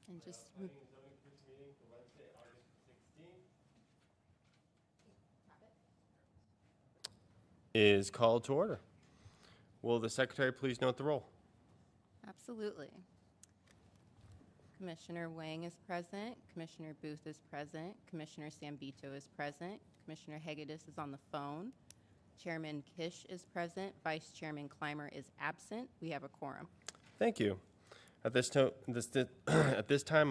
And just Planning and Zoning Commission meeting for Wednesday, August 16th is called to order. Will the secretary please note the roll? absolutely. Commissioner Wang is present. Commissioner Booth is present. Commissioner Sambito is present. Commissioner Hegedus is on the phone. Chairman Kish is present. Vice Chairman Clymer is absent. We have a quorum. Thank you. At this time,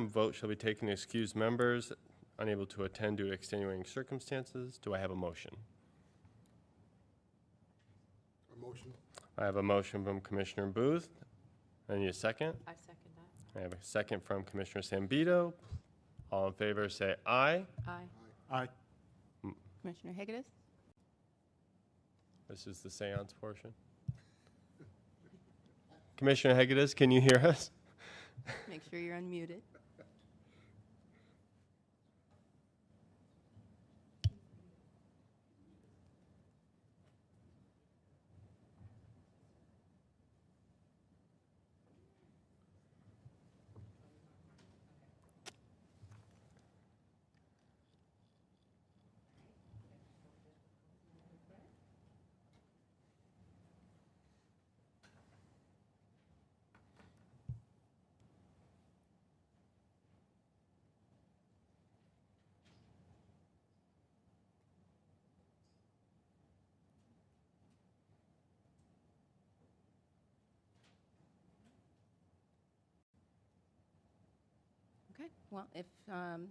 a vote shall be taken to excuse members unable to attend due to extenuating circumstances. Do I have a motion? A motion. I have a motion from Commissioner Booth. I need a second. I second that. I have a second from Commissioner Sambito. All in favor say aye. Aye. Aye. Commissioner Hegedus? This is the seance portion. Commissioner Hegedus, can you hear us? Make sure you're unmuted. Okay, well, if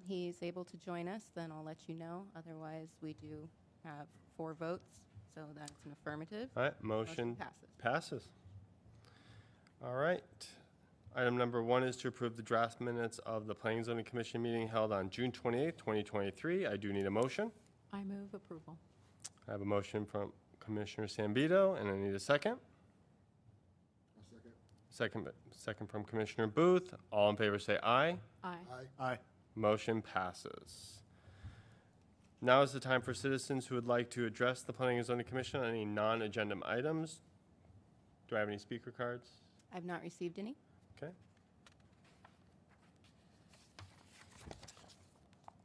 he's able to join us, then I'll let you know. Otherwise, we do have 4 votes, so that's an affirmative. All right, motion passes. passes. All right. Item number 1 is to approve the draft minutes of the Planning and Zoning Commission meeting held on June 28th, 2023. I do need a motion. I move approval. I have a motion from Commissioner Sambito, and I need a second. A second. Second from Commissioner Booth. All in favor say aye. Aye. Aye. Aye. Motion passes. Now is the time for citizens who would like to address the Planning and Zoning Commission on any non-agenda items. Do I have any speaker cards? I've not received any. Okay.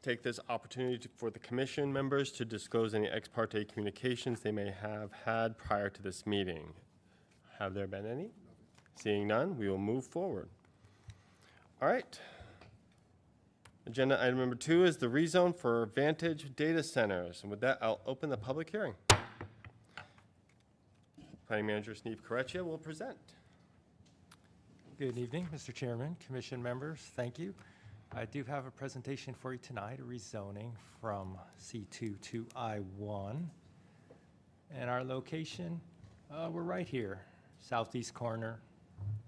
Take this opportunity for the commission members to disclose any ex parte communications they may have had prior to this meeting. Have there been any? Seeing none, we will move forward. All right. Agenda item number 2 is the rezone for Vantage Data Centers. And with that, I'll open the public hearing. Planning Manager Steve Correcchia will present. Good evening, Mr. Chairman, Commission members. Thank you. I do have a presentation for you tonight, a rezoning from C2 to I1. And our location, we're right here, southeast corner,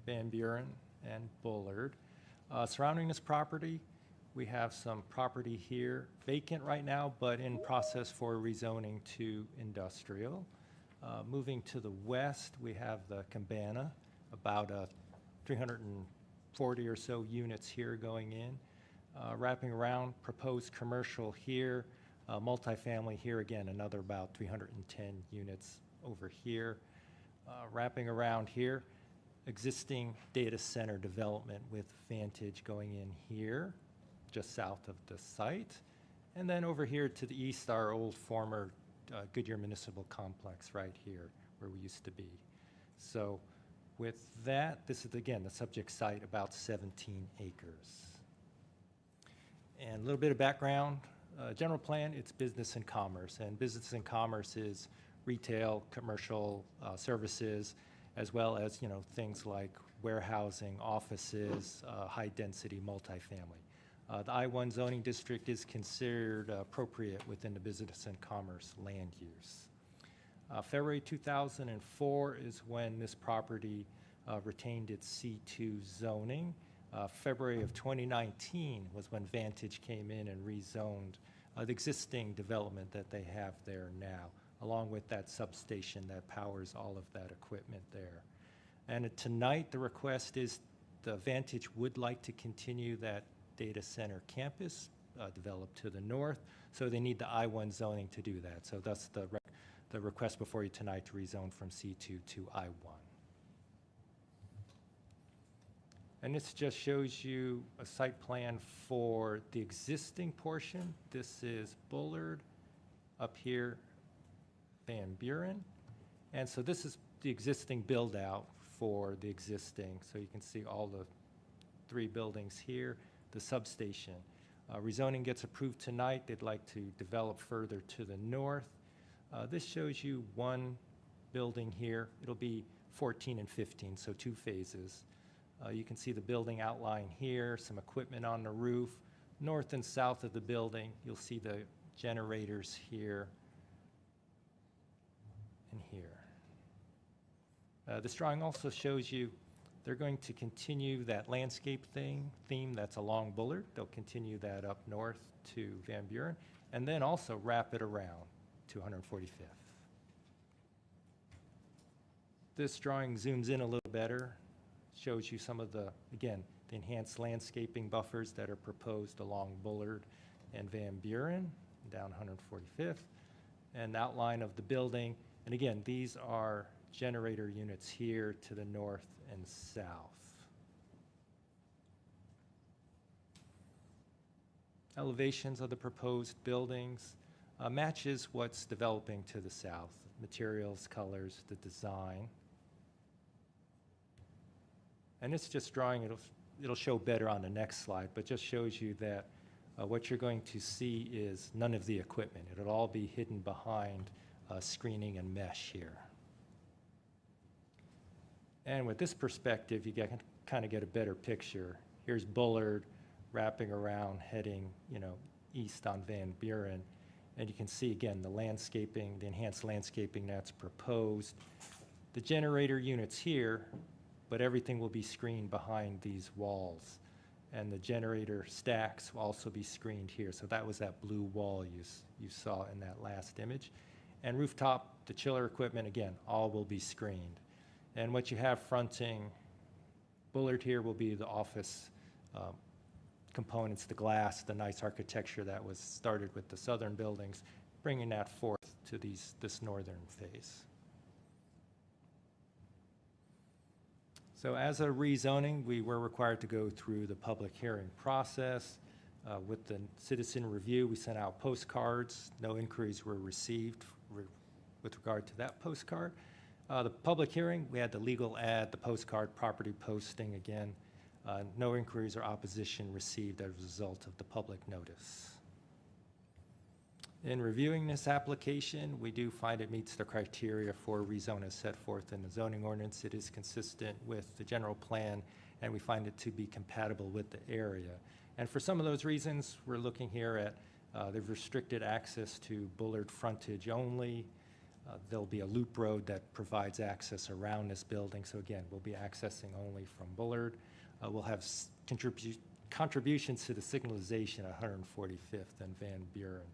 Van Buren and Bullard. Surrounding this property, we have some property here vacant right now, but in process for rezoning to industrial. Moving to the west, we have the Cabana, about 340 or so units here going in. Wrapping around, proposed commercial here, multifamily here again, another about 310 units over here. Wrapping around here, existing data center development with Vantage going in here, just south of the site. And then over here to the east, our old former Goodyear Municipal Complex right here where we used to be. So with that, this is again the subject site, about 17 acres. And a little bit of background, general plan, it's business and commerce. And business and commerce is retail, commercial services, as well as, things like warehousing, offices, high-density multifamily. The I-1 zoning district is considered appropriate within the business and commerce land use. February 2004 is when this property retained its C2 zoning. February of 2019 was when Vantage came in and rezoned the existing development that they have there now, along with that substation that powers all of that equipment there. And tonight, the request is the Vantage would like to continue that data center campus developed to the north, so they need the I-1 zoning to do that. So that's the request before you tonight to rezone from C2 to I-1. And this just shows you a site plan for the existing portion. This is Bullard, up here, Van Buren. And so this is the existing build-out for the existing. So you can see all the 3 buildings here, the substation. Rezoning gets approved tonight. They'd like to develop further to the north. This shows you one building here. It'll be 14 and 15, so 2 phases. You can see the building outline here, some equipment on the roof. North and south of the building, you'll see the generators here and here. This drawing also shows you they're going to continue that landscape theme that's along Bullard. They'll continue that up north to Van Buren, and then also wrap it around to 145th. This drawing zooms in a little better, shows you some of the, again, the enhanced landscaping buffers that are proposed along Bullard and Van Buren, down 145th, and outline of the building. And again, these are generator units here to the north and south. Elevations of the proposed buildings matches what's developing to the south. Materials, colors, the design. And it's just drawing, it'll show better on the next slide, but just shows you that what you're going to see is none of the equipment. It'll all be hidden behind screening and mesh here. And with this perspective, you can kind of get a better picture. Here's Bullard wrapping around, heading, east on Van Buren. And you can see, again, the landscaping, the enhanced landscaping that's proposed. The generator units here, but everything will be screened behind these walls. And the generator stacks will also be screened here. So that was that blue wall you saw in that last image. And rooftop, the chiller equipment, again, all will be screened. And what you have fronting Bullard here will be the office components, the glass, the nice architecture that was started with the southern buildings, bringing that forth to this northern phase. So as a rezoning, we were required to go through the public hearing process. With the citizen review, we sent out postcards. No inquiries were received with regard to that postcard. The public hearing, we had the legal ad, the postcard, property posting again. No inquiries or opposition received as a result of the public notice. In reviewing this application, we do find it meets the criteria for rezone as set forth in the zoning ordinance. It is consistent with the general plan, and we find it to be compatible with the area. And for some of those reasons, we're looking here at the restricted access to Bullard frontage only. There'll be a loop road that provides access around this building. So again, we'll be accessing only from Bullard. We'll have contributions to the signalization at 145th and Van Buren.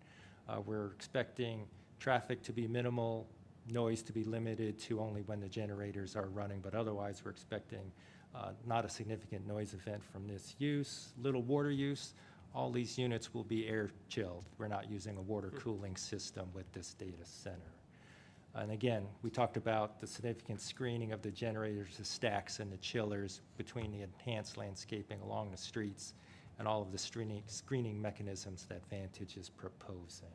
We're expecting traffic to be minimal, noise to be limited to only when the generators are running, but otherwise we're expecting not a significant noise event from this use. Little water use. All these units will be air chilled. We're not using a water cooling system with this data center. And again, we talked about the significant screening of the generators, the stacks, and the chillers between the enhanced landscaping along the streets and all of the screening mechanisms that Vantage is proposing.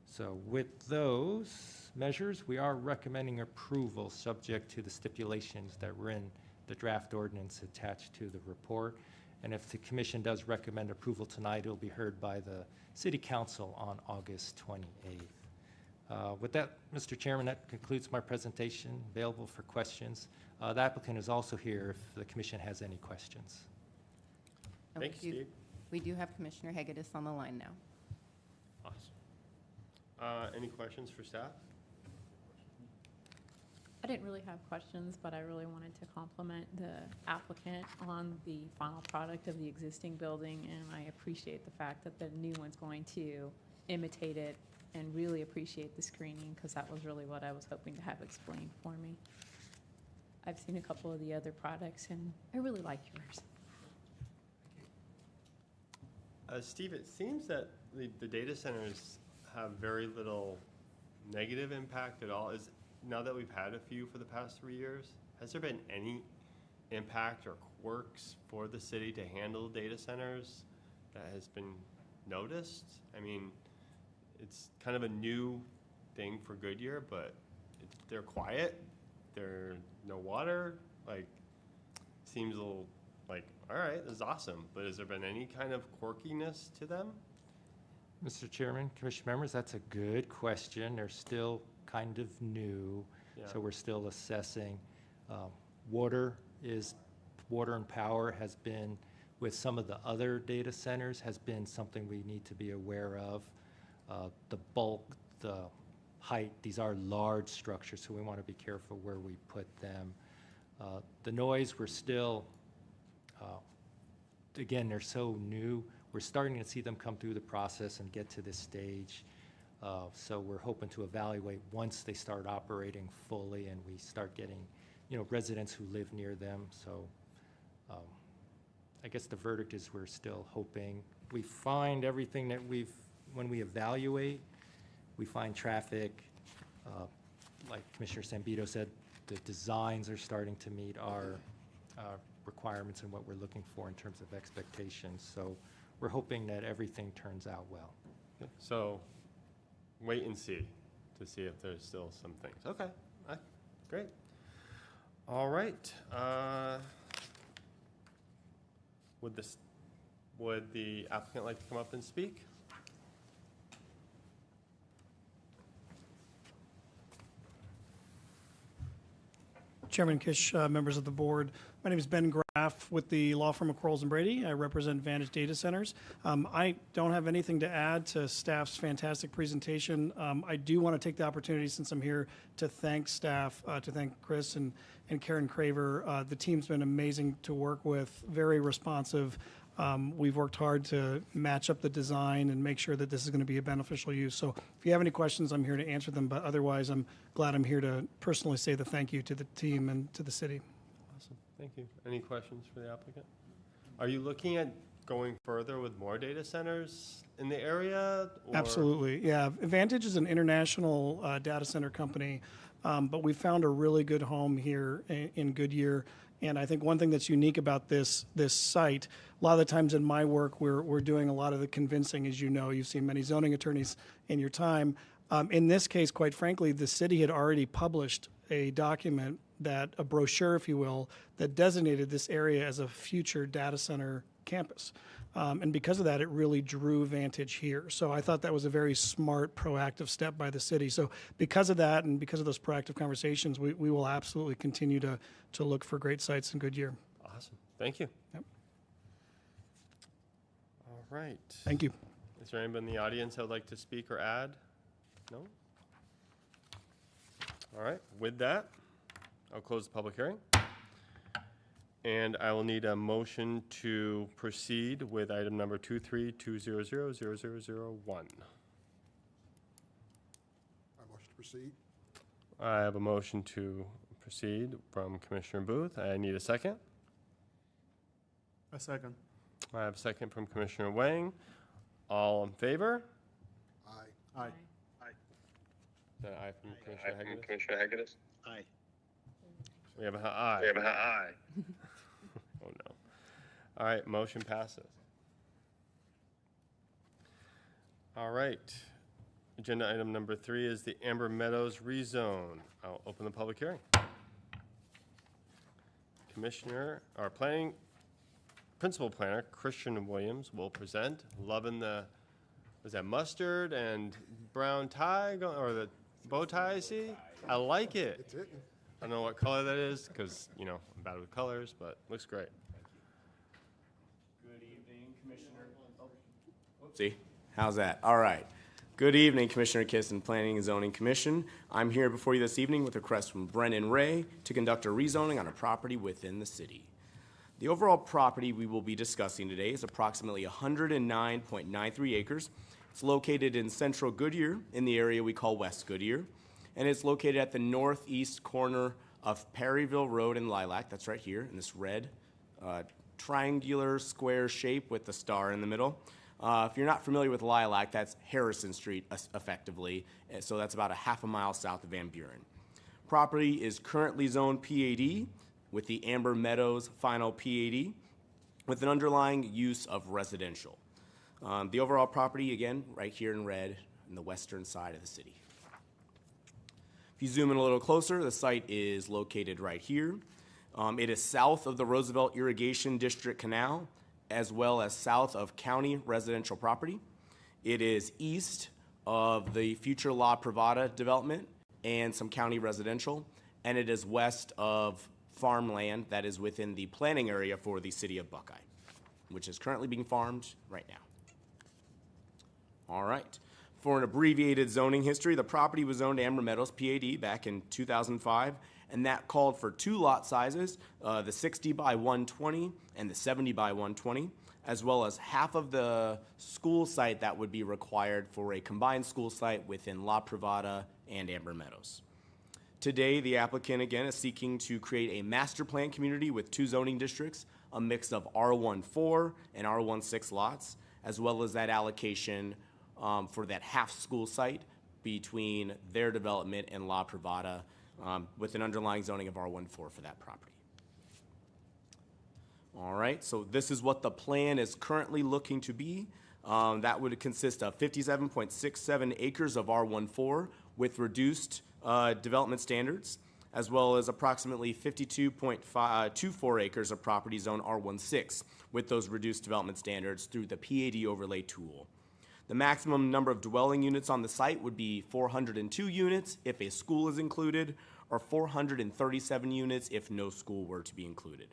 So with those measures, we are recommending approval subject to the stipulations that were in the draft ordinance attached to the report. And if the commission does recommend approval tonight, it will be heard by the City Council on August 28th. With that, Mr. Chairman, that concludes my presentation. Available for questions. The applicant is also here if the commission has any questions. And Thank you, Steve. We do have Commissioner Hegedus on the line now. Awesome. Any questions for staff? I didn't really have questions, but I really wanted to compliment the applicant on the final product of the existing building, and I appreciate the fact that the new one's going to imitate it, and really appreciate the screening, because that was really what I was hoping to have explained for me. I've seen a couple of the other products, and I really like yours. Steve, it seems that the data centers have very little negative impact at all. Now that we've had a few for the past 3 years, has there been any impact or works for the city to handle data centers that has been noticed? I mean, it's kind of a new thing for Goodyear, but they're quiet, there's no water, like, seems a little like, all right, this is awesome, but has there been any kind of quirkiness to them? Mr. Chairman, Commission members, that's a good question. They're still kind of new, Yeah. so we're still assessing. Water and power has been, with some of the other data centers, has been something we need to be aware of. The bulk, the height, these are large structures, so we want to be careful where we put them. The noise, we're still, again, they're so new. We're starting to see them come through the process and get to this stage. So we're hoping to evaluate once they start operating fully and we start getting, residents who live near them. So I guess the verdict is we're still hoping. We find everything that when we evaluate, we find traffic, like Commissioner Zambito said, the designs are starting to meet our requirements and what we're looking for in terms of expectations. So we're hoping that everything turns out well. So, wait and see, to see if there's still some things. Okay, great. All right. Would the applicant like to come up and speak? Chairman Kish, members of the board. My name is Ben Graff with the law firm of Quarles and Brady. I represent Vantage Data Centers. I don't have anything to add to staff's fantastic presentation. I do want to take the opportunity, since I'm here, to thank staff, to thank Chris and Karen Craver. The team's been amazing to work with, very responsive. We've worked hard to match up the design and make sure that this is going to be a beneficial use. So if you have any questions, I'm here to answer them, but otherwise I'm glad I'm here to personally say the thank you to the team and to the city. Awesome, thank you. Any questions for the applicant? Are you looking at going further with more data centers in the area? Or? Absolutely, yeah. Vantage is an international data center company, but we found a really good home here in Goodyear. And I think one thing that's unique about this site, a lot of the times in my work, we're doing a lot of the convincing, as you know. You've seen many zoning attorneys in your time. In this case, quite frankly, the city had already published a document, a brochure, if you will, that designated this area as a future data center campus. And because of that, it really drew Vantage here. So I thought that was a very smart, proactive step by the city. So because of that and because of those proactive conversations, we will absolutely continue to look for great sites in Goodyear. Awesome, thank you. Yep. All right. Thank you. Is there anybody in the audience that would like to speak or add? No? All right, with that, I'll close the public hearing. And I will need a motion to proceed with item number 23-200-0001. I motion to proceed. I have a motion to proceed from Commissioner Booth. I need a second. A second. I have a second from Commissioner Wang. All in favor? Aye. Aye. Is that aye from Commissioner Hegedus? Aye. We have a aye. We have an aye. Oh, no. All right, motion passes. All right. Agenda item number 3 is the Amber Meadows rezone. I'll open the public hearing. Principal planner, Christian Williams, will present. Loving the, was that mustard and brown tie, or the bow tie I see? I like it. It's it. I don't know what color that is, because, I'm bad with colors, but looks great. Good evening, Commissioner. Whoopsie. How's that? All right. Good evening, Commissioner Kiss and Planning and Zoning Commission. I'm here before you this evening with a request from Brennan Ray to conduct a rezoning on a property within the city. The overall property we will be discussing today is approximately 109.93 acres. It's located in central Goodyear in the area we call West Goodyear, and it's located at the northeast corner of Perryville Road and Lilac. That's right here in this red triangular square shape with the star in the middle. If you're not familiar with Lilac, that's Harrison Street effectively, so that's about a half a mile south of Van Buren. Property is currently zoned PAD, with the Amber Meadows final PAD with an underlying use of residential. The overall property, again, right here in red in the western side of the city. If you zoom in a little closer, the site is located right here. It is south of the Roosevelt Irrigation District Canal, as well as south of county residential property. It is east of the future La Privada development and some county residential, and it is west of farmland that is within the planning area for the city of Buckeye, which is currently being farmed right now. All right. For an abbreviated zoning history, the property was zoned Amber Meadows PAD back in 2005, and that called for two lot sizes, the 60 by 120 and the 70 by 120, as well as half of the school site that would be required for a combined school site within La Privada and Amber Meadows. Today, the applicant, again, is seeking to create a master plan community with two zoning districts, a mix of R14 and R16 lots, as well as that allocation for that half school site between their development and La Privada, with an underlying zoning of R14 for that property. All right, so this is what the plan is currently looking to be. That would consist of 57.67 acres of R14 with reduced development standards, as well as approximately 52.24 acres of property zone R16 with those reduced development standards through the PAD overlay tool. The maximum number of dwelling units on the site would be 402 units if a school is included, or 437 units if no school were to be included.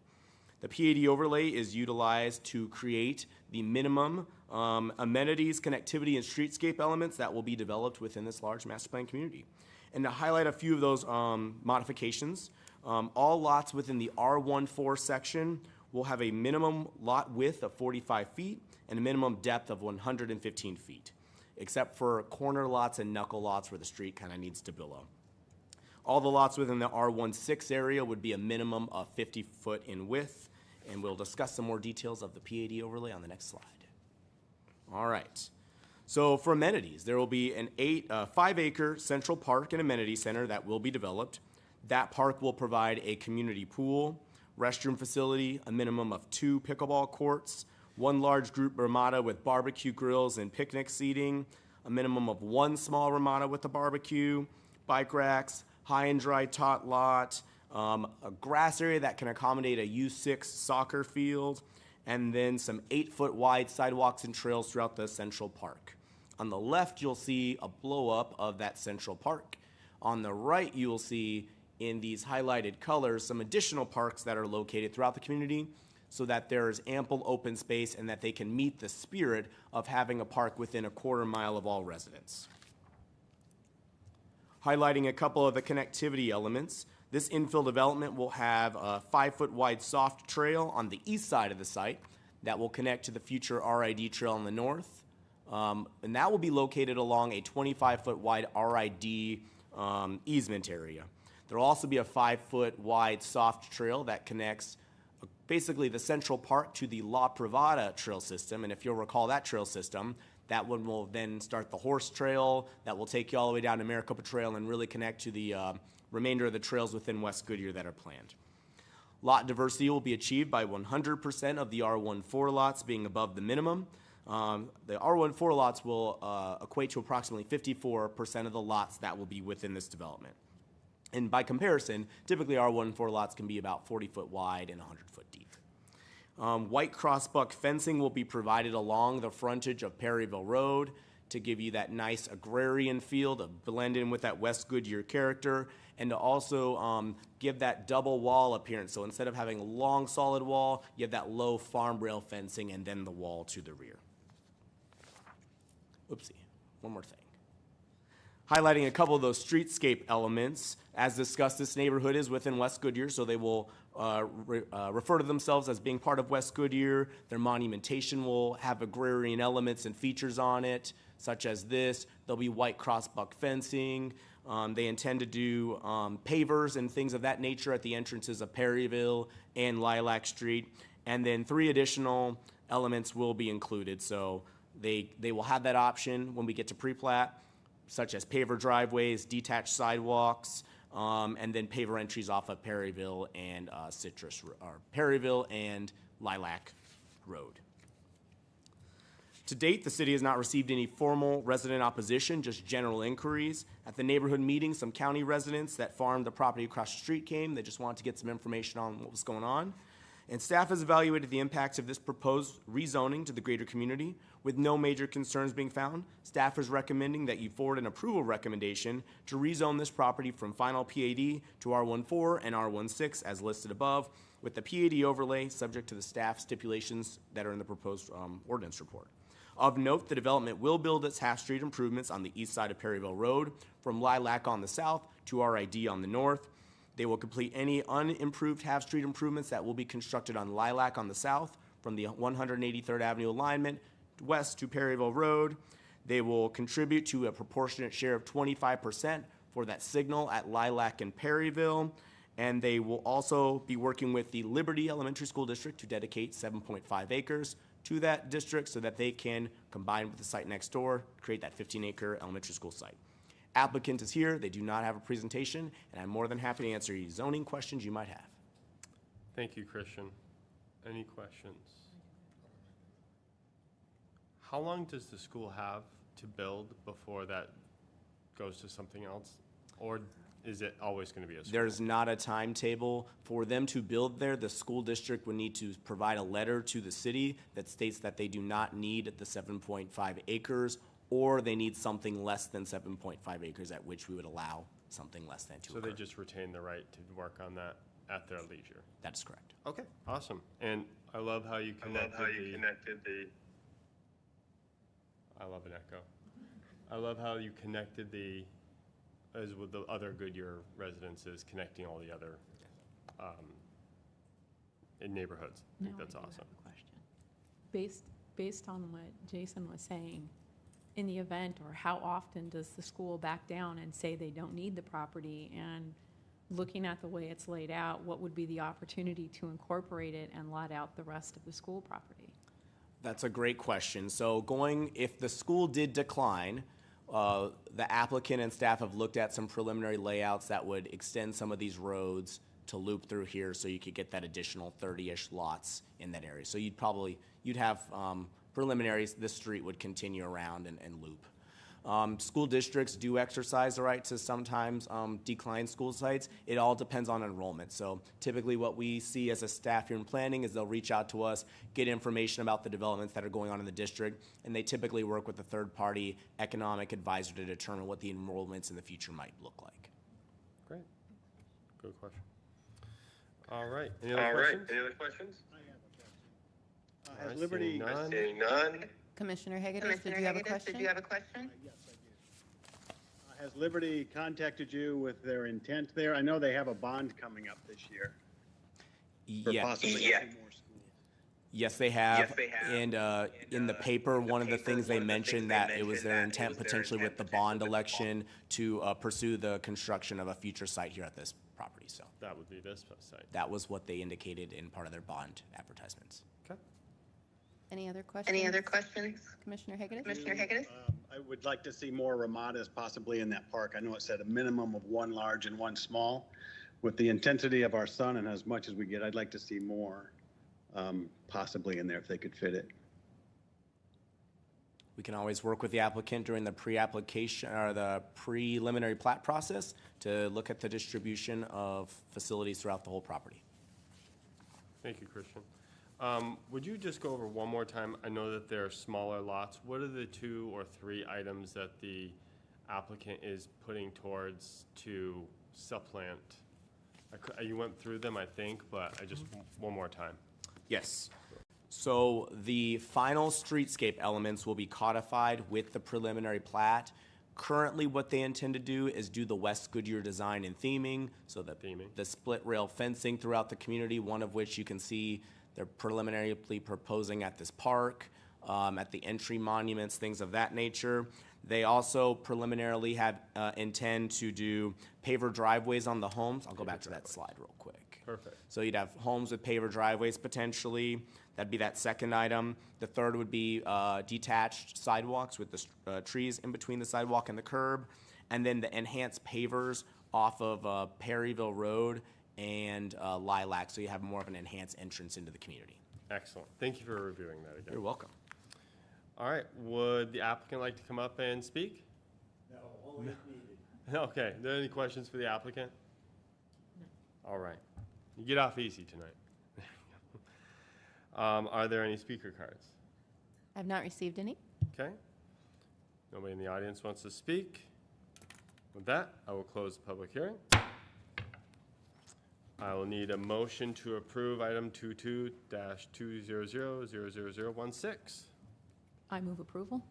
The PAD overlay is utilized to create the minimum amenities, connectivity, and streetscape elements that will be developed within this large master plan community. And to highlight a few of those modifications, all lots within the R14 section will have a minimum lot width of 45 feet and a minimum depth of 115 feet, except for corner lots and knuckle lots where the street kind of needs to billow. All the lots within the R16 area would be a minimum of 50 foot in width, and we'll discuss some more details of the PAD overlay on the next slide. All right. So for amenities, there will be an 5-acre central park and amenity center that will be developed. That park will provide a community pool, restroom facility, a minimum of 2 pickleball courts, 1 large group ramada with barbecue grills and picnic seating, a minimum of 1 small ramada with a barbecue, bike racks, high and dry tot lot, a grass area that can accommodate a U6 soccer field, and then some 8-foot wide sidewalks and trails throughout the central park. On the left, you'll see a blow-up of that central park. On the right, you will see in these highlighted colors some additional parks that are located throughout the community so that there is ample open space and that they can meet the spirit of having a park within a quarter mile of all residents. Highlighting a couple of the connectivity elements, this infill development will have a 5-foot wide soft trail on the east side of the site that will connect to the future RID trail on the north. And that will be located along a 25-foot wide RID easement area. There will also be a 5-foot wide soft trail that connects basically the central park to the La Privada trail system. And if you'll recall that trail system, that one will then start the horse trail that will take you all the way down to Maricopa Trail and really connect to the remainder of the trails within West Goodyear that are planned. Lot diversity will be achieved by 100% of the R14 lots being above the minimum. The R14 lots will equate to approximately 54% of the lots that will be within this development. And by comparison, typically R14 lots can be about 40 foot wide and 100 foot deep. White crossbuck fencing will be provided along the frontage of Perryville Road to give you that nice agrarian feel to blend in with that West Goodyear character, and to also give that double wall appearance. So instead of having a long solid wall, you have that low farm rail fencing and then the wall to the rear. Oopsie, one more thing. Highlighting a couple of those streetscape elements. As discussed, this neighborhood is within West Goodyear, so they will refer to themselves as being part of West Goodyear. Their monumentation will have agrarian elements and features on it, such as this. There'll be white crossbuck fencing. They intend to do pavers and things of that nature at the entrances of Perryville and Lilac Street. And then 3 additional elements will be included. So they will have that option when we get to pre-plat, such as paver driveways, detached sidewalks, and then paver entries off of Perryville and Perryville and Lilac Road. To date, the city has not received any formal resident opposition, just general inquiries. At the neighborhood meeting, some county residents that farmed the property across the street came. They just wanted to get some information on what was going on. And staff has evaluated the impacts of this proposed rezoning to the greater community. With no major concerns being found, staff is recommending that you forward an approval recommendation to rezone this property from final PAD to R14 and R16 as listed above, with the PAD overlay subject to the staff stipulations that are in the proposed ordinance report. Of note, the development will build its half-street improvements on the east side of Perryville Road, from Lilac on the south to RID on the north. They will complete any unimproved half-street improvements that will be constructed on Lilac on the south, from the 183rd Avenue alignment west to Perryville Road. They will contribute to a proportionate share of 25% for that signal at Lilac and Perryville. And they will also be working with the Liberty Elementary School District to dedicate 7.5 acres to that district so that they can combine with the site next door, create that 15-acre elementary school site. Applicant is here. They do not have a presentation, and I'm more than happy to answer any zoning questions you might have. Thank you, Christian. Any questions? How long does the school have to build before that goes to something else? Or is it always going to be a school? There's not a timetable. For them to build there, the school district would need to provide a letter to the city that states that they do not need the 7.5 acres, or they need something less than 7.5 acres, at which we would allow something less than to So occur. they just retain the right to work on that at their leisure? That is correct. Okay, awesome. And I love how you connected I love an echo. I love how you connected as with the other Goodyear residences, connecting all the other in neighborhoods. I think Now that's do have awesome. a question. Based on what Jason was saying, in the event, or how often does the school back down and say they don't need the property? And looking at the way it's laid out, what would be the opportunity to incorporate it and lot out the rest of the school property? That's a great question. So if the school did decline, the applicant and staff have looked at some preliminary layouts that would extend some of these roads to loop through here so you could get that additional 30-ish lots in that area. So you'd have preliminaries, this street would continue around and loop. School districts do exercise the right to sometimes decline school sites. It all depends on enrollment. So typically what we see as a staff here in planning is they'll reach out to us, get information about the developments that are going on in the district, and they typically work with a third-party economic advisor to determine what the enrollments in the future might look like. Great. Good question. All right. Any other questions? All right, Has Liberty, seeing none. Commissioner Hegedus, did you have a question? has Liberty contacted you with their intent there? I know they have a bond coming up this year for possibly adding more schools. Yes, they have. And in the paper, one of the things they mentioned that it was their intent potentially with the bond election to pursue the construction of a future site here at this property. So That would be this site. that was what they indicated in part of their bond advertisements. Okay. Any other questions? Commissioner Hegedus? I would like to see more Ramadas possibly in that park. I know it said a minimum of one large and one small. With the intensity of our sun and as much as we get, I'd like to see more possibly in there if they could fit it. We can always work with the applicant during the pre-application or the preliminary plat process to look at the distribution of facilities throughout the whole property. Thank you, Christian. Would you just go over one more time? I know that there are smaller lots. What are the 2 or 3 items that the applicant is putting towards to supplant? You went through them, I think, but I just, one more time. Yes. So the final streetscape elements will be codified with the preliminary plat. Currently, what they intend to do is do the West Goodyear design and theming, so that the split rail fencing throughout the community, one of which you can see they're preliminarily proposing at this park, at the entry monuments, things of that nature. They also preliminarily have intend to do paver driveways on the homes. I'll go back to that slide real quick. Perfect. So you'd have homes with paver driveways potentially. That'd be that second item. The third would be detached sidewalks with the trees in between the sidewalk and the curb. And then the enhanced pavers off of Perryville Road and Lilac, so you have more of an enhanced entrance into the community. Excellent. Thank you for reviewing that again. You're welcome. All right, would the applicant like to come up and speak? No, only if needed. Okay, are there any questions for the applicant? No. All right, you get off easy tonight. Are there any speaker cards? I have not received any. Okay. Nobody in the audience wants to speak. With that, I will close the public hearing. I will need a motion to approve item 22-2000016. I move approval.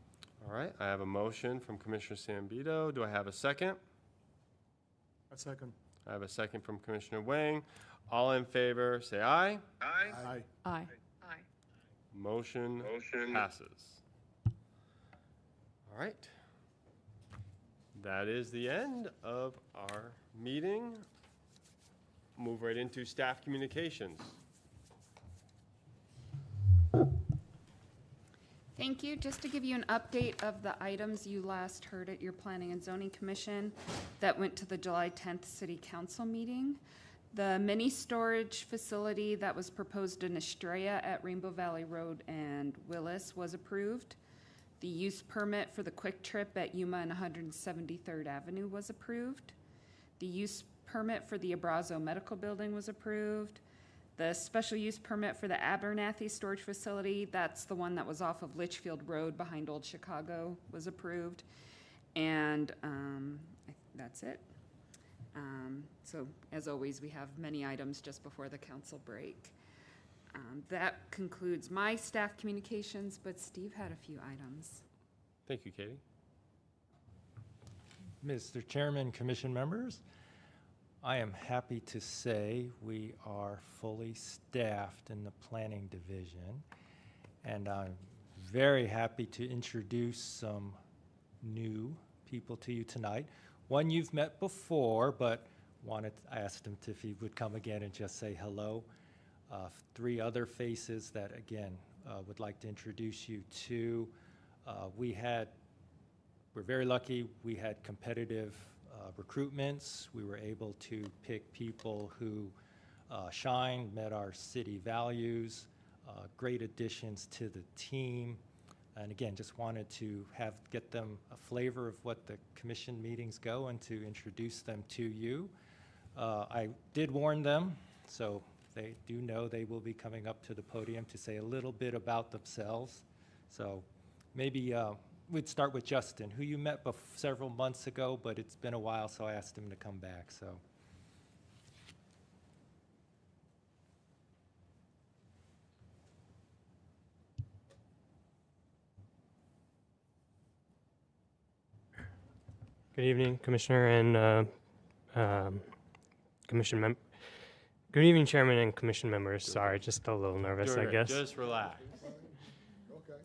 All right, I have a motion from Commissioner Sambito. Do I have a second? A second. I have a second from Commissioner Wang. All in favor, say aye. Aye. Aye. Motion passes. All right. That is the end of our meeting. Move right into staff communications. Thank you. Just to give you an update of the items you last heard at your Planning and Zoning Commission that went to the July 10th City Council meeting. The mini storage facility that was proposed in Estrella at Rainbow Valley Road and Willis was approved. The use permit for the Quick Trip at Yuma and 173rd Avenue was approved. The use permit for the Abrazo Medical Building was approved. The special use permit for the Abernathy Storage Facility, that's the one that was off of Litchfield Road behind Old Chicago, was approved. And that's it. So as always, we have many items just before the council break. That concludes my staff communications, but Steve had a few items. Thank you, Katie. Mr. Chairman, commission members, I am happy to say we are fully staffed in the planning division, and I'm very happy to introduce some new people to you tonight. One you've met before, but I asked him if he would come again and just say hello. Three other faces that, again, would like to introduce you to. We're very lucky. We had competitive recruitments. We were able to pick people who shine, met our city values, great additions to the team. And again, just wanted to get them a flavor of what the commission meetings go and to introduce them to you. I did warn them, so they do know they will be coming up to the podium to say a little bit about themselves. So maybe we'd start with Justin, who you met several months ago, but it's been a while, so I asked him to come back. So. Good evening, Commissioner and Commission member. Good evening, Chairman and Commission members. Sorry, just a little nervous, I guess. Just relax. Okay.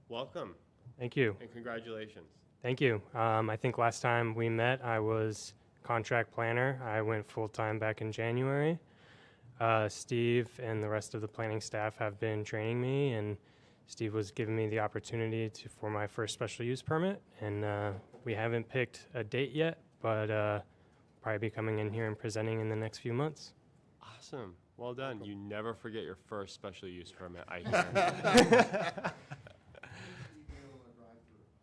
Welcome Thank you. and congratulations. Thank you. I think last time we met, I was contract planner. I went full-time back in January. Steve and the rest of the planning staff have been training me, and Steve was giving me the opportunity for my first special use permit, and we haven't picked a date yet, but probably be coming in here and presenting in the next few months. Awesome. Well done. You never forget your first special use permit, I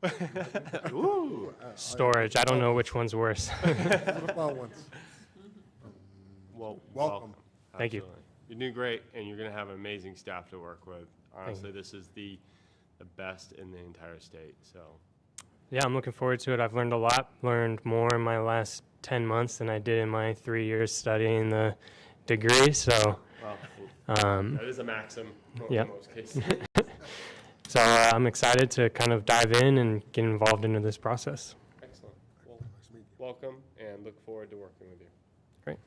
hear. Ooh. Storage, I don't know which one's worse. Football ones. Well, Welcome. Thank you. Absolutely. You're doing great, and you're going to have amazing staff to work with. Honestly, this is the best in the entire state, so. Yeah, I'm looking forward to it. I've learned a lot, learned more in my last 10 months than I did in my 3 years studying the degree, so. Well, that is a maxim yeah. in most cases. So I'm excited to kind of dive in and get involved into this process. Excellent. Well, welcome, and look forward to working with you. Great.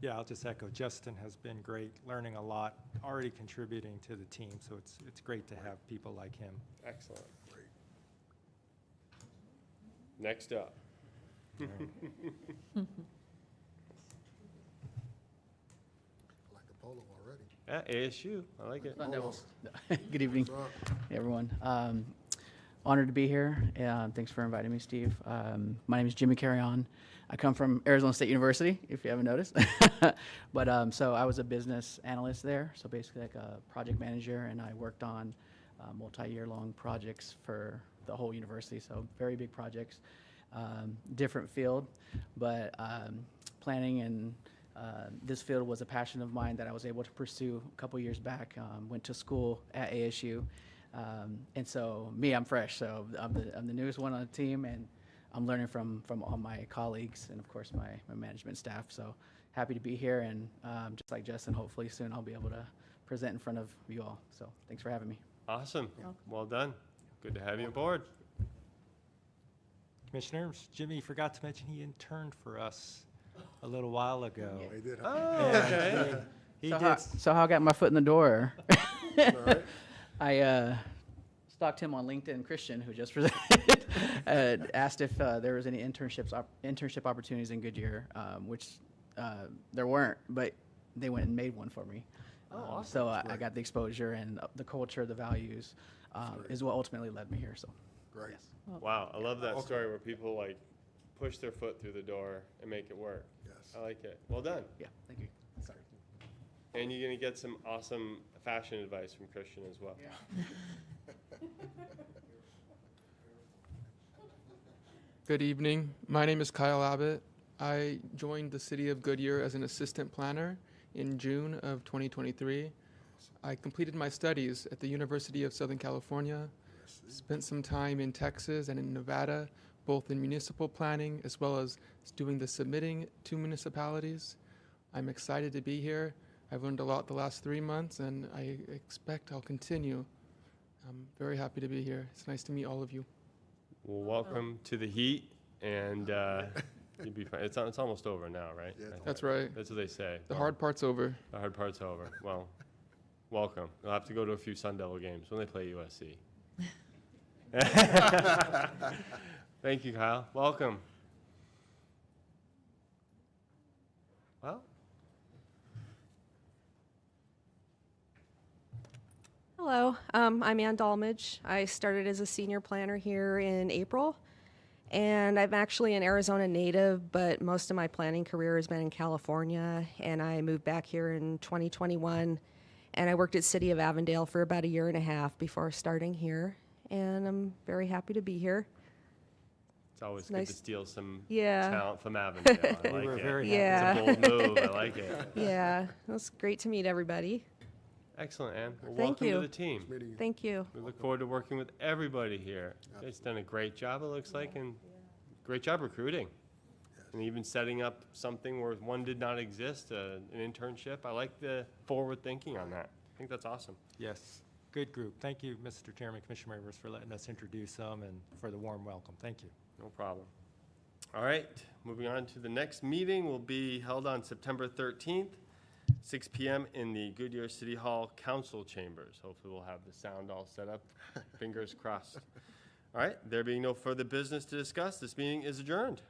Yeah, I'll just echo, Justin has been great, learning a lot, already contributing to the team, so it's great to have people like him. Excellent. Next up. I like the polo already. Yeah, ASU. I like it. Polos. Good evening, What's up? everyone. Honored to be here. Thanks for inviting me, Steve. My name is Jimmy Carrion. I come from Arizona State University, if you haven't noticed. But so I was a business analyst there, so basically like a project manager, and I worked on multi-year long projects for the whole university, so very big projects. Different field, but planning and this field was a passion of mine that I was able to pursue a couple years back. Went to school at ASU. And so I'm fresh, so I'm the newest one on the team, and I'm learning from all my colleagues and of course my management staff. So happy to be here, and just like Justin, hopefully soon I'll be able to present in front of you all. So thanks for having me. Awesome. Well done. Good to have you aboard. Commissioners, Jimmy forgot to mention he interned for us a little while ago. They did. Oh, okay. He So did. so how I got my foot in the door. All right. I stalked him on LinkedIn. Christian, who just presented, asked if there was any internship opportunities in Goodyear, which there weren't, but they went and made one for me. awesome. So I got the exposure, and the culture, the values, is what ultimately led me here. So Great. yes. Wow, I love that story where people like push their foot through the door and make it work. Yes. I like it. Well done. Yeah, thank you. Sorry. And you're going to get some awesome fashion advice from Christian as well. Good evening. My name is Kyle Abbott. I joined the City of Goodyear as an assistant planner in June of 2023. I completed my studies at the University of Southern California, spent some time in Texas and in Nevada, both in municipal planning as well as doing the submitting to municipalities. I'm excited to be here. I've learned a lot the last 3 months, and I expect I'll continue. I'm very happy to be here. It's nice to meet all of you. Well, welcome to the heat, and you'll be fine. It's almost over now, right? Yeah, I think That's right. That's what they say. The hard part's over. The hard part's over. Well, welcome. You'll have to go to a few Sun Devil games when they play USC. Thank you, Kyle. Welcome. Well, Hello, I'm Ann Dalmage. I started as a senior planner here in April, and I'm actually an Arizona native, but most of my planning career has been in California, and I moved back here in 2021, and I worked at City of Avondale for about 1.5 years before starting here, and I'm very happy to be here. it's always It's good nice. to steal some Yeah. talent from Avondale. I We like were it. very Yeah. It's a bold move. I like it. Yeah, it was great to meet everybody. Excellent, Ann. Well, Thank welcome to you. the team. Meeting you. Thank you. We look forward to working with everybody here. It's done a great job, it looks like, and great job recruiting. And even setting up something where one did not exist, an internship. I like the forward thinking on that. I think that's awesome. Yes, good group. Thank you, Mr. Chairman, Commissioner members, for letting us introduce them and for the warm welcome. Thank you. No problem. All right, moving on to the next meeting will be held on September 13th, 6 p.m. in the Goodyear City Hall Council Chambers. Hopefully we'll have the sound all set up. Fingers crossed. All right, there being no further business to discuss, this meeting is adjourned.